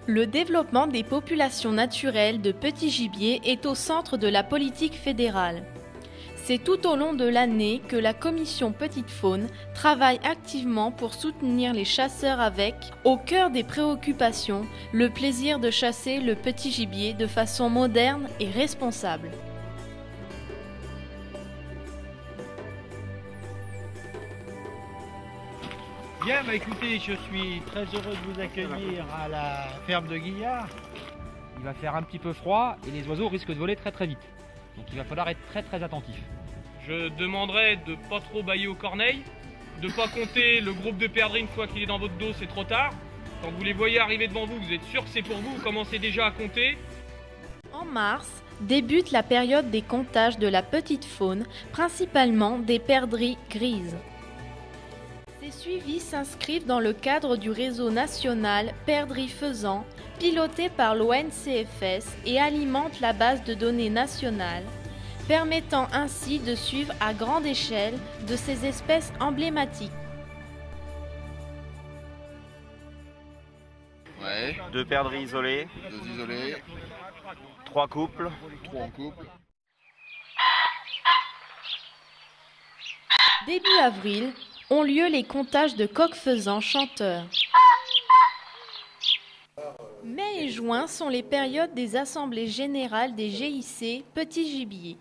Le développement des populations naturelles de petits gibiers est au centre de la politique fédérale. C'est tout au long de l'année que la commission Petite Faune travaille activement pour soutenir les chasseurs avec, au cœur des préoccupations, le plaisir de chasser le petit gibier de façon moderne et responsable. Bien, écoutez, je suis très heureux de vous accueillir à la ferme de Guillard. Il va faire un petit peu froid et les oiseaux risquent de voler très vite. Donc il va falloir être très attentif. Je demanderai de pas trop bâiller aux corneilles, de pas compter le groupe de perdrix une fois qu'il est dans votre dos, c'est trop tard. Quand vous les voyez arriver devant vous, vous êtes sûr que c'est pour vous, vous commencez déjà à compter. En mars, débute la période des comptages de la petite faune, principalement des perdrix grises. Ces suivis s'inscrivent dans le cadre du réseau national Perdrix Faisans, piloté par l'ONCFS et alimente la base de données nationale, permettant ainsi de suivre à grande échelle de ces espèces emblématiques. Ouais. 2 perdrix isolés. 2 isolés. 3 couples. 3 en couple. Début avril, ont lieu les comptages de coqs-faisans chanteurs. Mai et juin sont les périodes des assemblées générales des GIC Petit Gibier.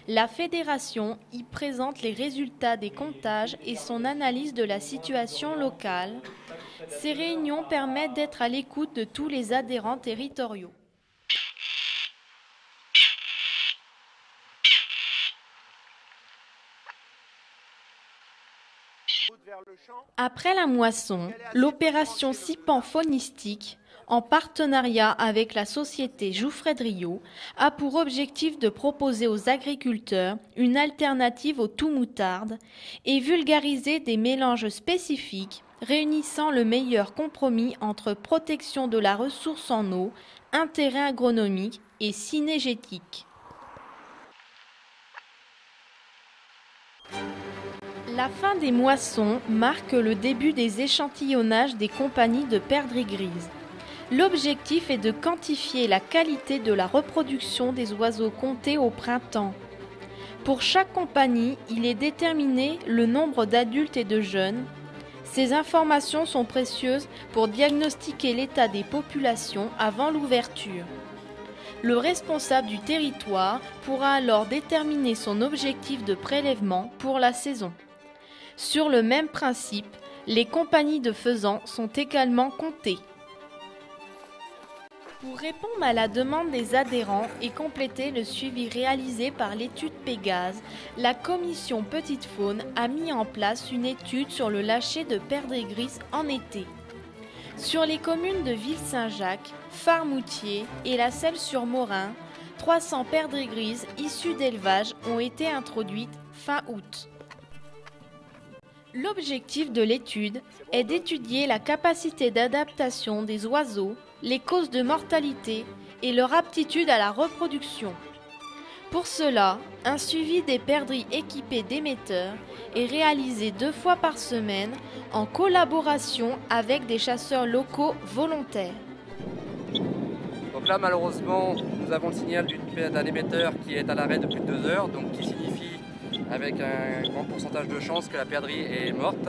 La fédération y présente les résultats des comptages et son analyse de la situation locale. Ces réunions permettent d'être à l'écoute de tous les adhérents territoriaux. Après la moisson, l'opération Sipan Faunistique, en partenariat avec la société Jouffret-Driot, a pour objectif de proposer aux agriculteurs une alternative au tout moutarde et vulgariser des mélanges spécifiques réunissant le meilleur compromis entre protection de la ressource en eau, intérêt agronomique et synégétique. La fin des moissons marque le début des échantillonnages des compagnies de perdrix grises. L'objectif est de quantifier la qualité de la reproduction des oiseaux comptés au printemps. Pour chaque compagnie, il est déterminé le nombre d'adultes et de jeunes. Ces informations sont précieuses pour diagnostiquer l'état des populations avant l'ouverture. Le responsable du territoire pourra alors déterminer son objectif de prélèvement pour la saison. Sur le même principe, les compagnies de faisans sont également comptées. Pour répondre à la demande des adhérents et compléter le suivi réalisé par l'étude Pégase, la commission Petite Faune a mis en place une étude sur le lâcher de perdrix grises en été. Sur les communes de Ville-Saint-Jacques, Farmoutier et La Selle-sur-Morin, 300 perdrix grises issues d'élevage ont été introduites fin août. L'objectif de l'étude est d'étudier la capacité d'adaptation des oiseaux, les causes de mortalité et leur aptitude à la reproduction. Pour cela, un suivi des perdrix équipés d'émetteurs est réalisé 2 fois par semaine en collaboration avec des chasseurs locaux volontaires. Donc là, malheureusement, nous avons le signal d'un émetteur qui est à l'arrêt depuis 2 heures, donc qui signifie avec un grand pourcentage de chances que la perdrix est morte.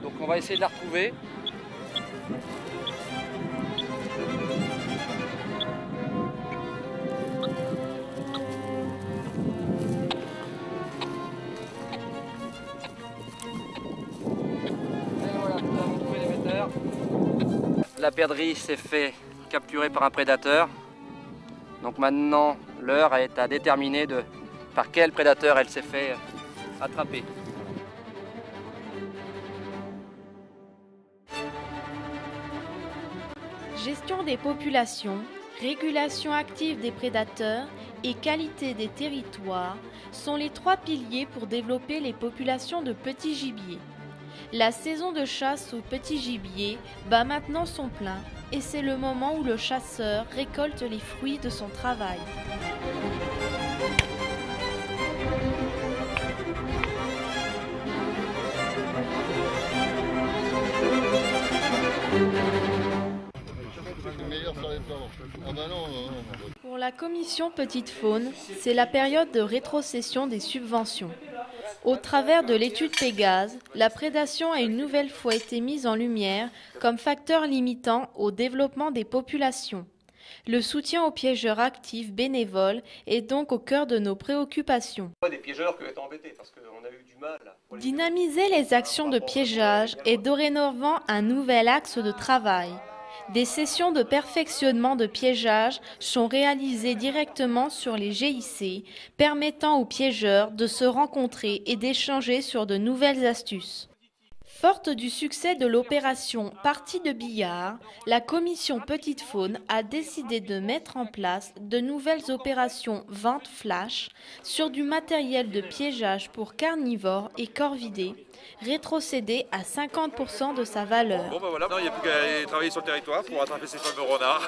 Donc on va essayer de la retrouver. Et voilà, nous avons trouvé l'émetteur. La perdrix s'est fait capturer par un prédateur. Donc maintenant, l'heure est à déterminer par quel prédateur elle s'est fait attraper. Gestion des populations, régulation active des prédateurs et qualité des territoires sont les 3 piliers pour développer les populations de petits gibiers. La saison de chasse au petit gibier bat maintenant son plein et c'est le moment où le chasseur récolte les fruits de son travail. la commission Petite Faune, c'est la période de rétrocession des subventions. Au travers de l'étude Pégase, la prédation a une nouvelle fois été mise en lumière comme facteur limitant au développement des populations. Le soutien aux piégeurs actifs bénévoles est donc au cœur de nos préoccupations. Des piégeurs qui ont été embêtés parce qu'on a eu du mal. Dynamiser les actions de piégeage est dorénavant un nouvel axe de travail. Des sessions de perfectionnement de piégeage sont réalisées directement sur les GIC, permettant aux piégeurs de se rencontrer et d'échanger sur de nouvelles astuces. Forte du succès de l'opération Partie de billard, la commission Petite Faune a décidé de mettre en place de nouvelles opérations vente flash sur du matériel de piégeage pour carnivores et corvidés, rétrocédé à 50% de sa valeur. Bon ben voilà, il n'y a plus qu'à aller travailler sur le territoire pour attraper ces fameux renards.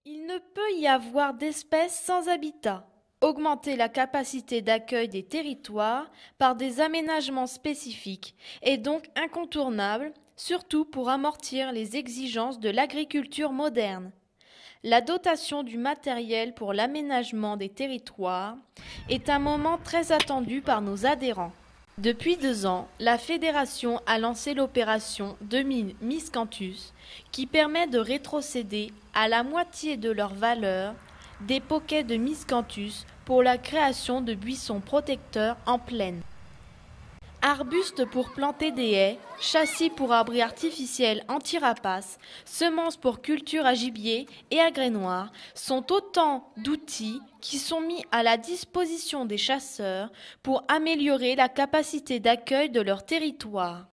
Il ne peut y avoir d'espèces sans habitat. Augmenter la capacité d'accueil des territoires par des aménagements spécifiques est donc incontournable, surtout pour amortir les exigences de l'agriculture moderne. La dotation du matériel pour l'aménagement des territoires est un moment très attendu par nos adhérents. Depuis 2 ans, la Fédération a lancé l'opération 2000 Miscanthus qui permet de rétrocéder à la moitié de leur valeur des poquets de Miscanthus pour la création de buissons protecteurs en plaine. Arbustes pour planter des haies, châssis pour abris artificiels anti-rapaces, semences pour culture à gibier et à grès noir sont autant d'outils qui sont mis à la disposition des chasseurs pour améliorer la capacité d'accueil de leur territoire.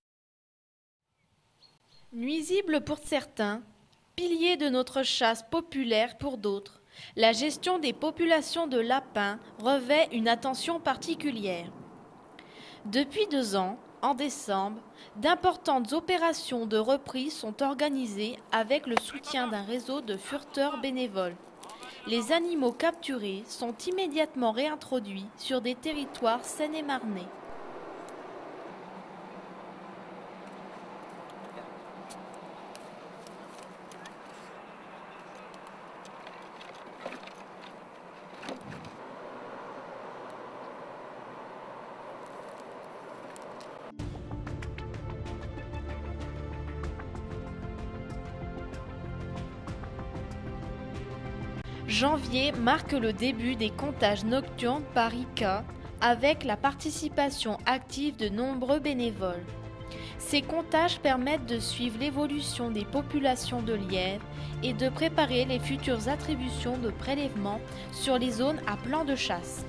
Nuisible pour certains, pilier de notre chasse populaire pour d'autres, la gestion des populations de lapins revêt une attention particulière. Depuis 2 ans, en décembre, d'importantes opérations de reprise sont organisées avec le soutien d'un réseau de fureteurs bénévoles. Les animaux capturés sont immédiatement réintroduits sur des territoires seine-et-marnais. Janvier marque le début des comptages nocturnes par ICA avec la participation active de nombreux bénévoles. Ces comptages permettent de suivre l'évolution des populations de lièvres et de préparer les futures attributions de prélèvements sur les zones à plan de chasse.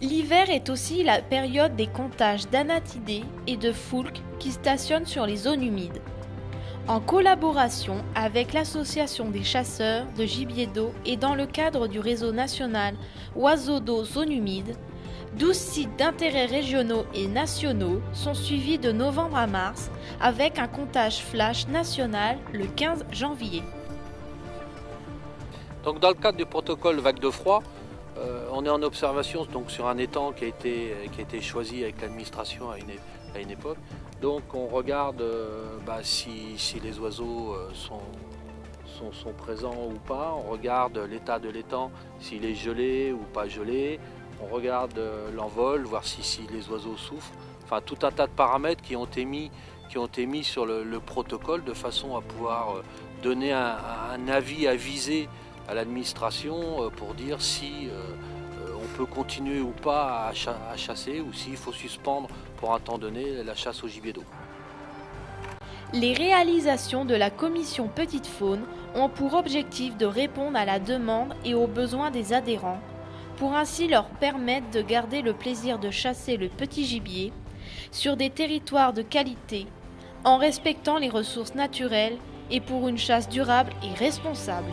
L'hiver est aussi la période des comptages d'anatidés et de foulques qui stationnent sur les zones humides. En collaboration avec l'Association des chasseurs de gibier d'eau et dans le cadre du réseau national Oiseaux d'eau zone humide, 12 sites d'intérêt régionaux et nationaux sont suivis de novembre à mars avec un comptage flash national le 15 janvier. Donc dans le cadre du protocole vague de froid, on est en observation donc, sur un étang qui a été choisi avec l'administration à une époque. Donc on regarde si les oiseaux sont présents ou pas, on regarde l'état de l'étang, s'il est gelé ou pas gelé, on regarde l'envol, voir si les oiseaux souffrent, enfin tout un tas de paramètres qui ont été mis sur le protocole de façon à pouvoir donner un avis avisé à l'administration pour dire si on peut continuer ou pas à chasser ou s'il faut suspendre pour un temps donné la chasse au gibier d'eau. Les réalisations de la commission Petite Faune ont pour objectif de répondre à la demande et aux besoins des adhérents, pour ainsi leur permettre de garder le plaisir de chasser le petit gibier sur des territoires de qualité, en respectant les ressources naturelles et pour une chasse durable et responsable.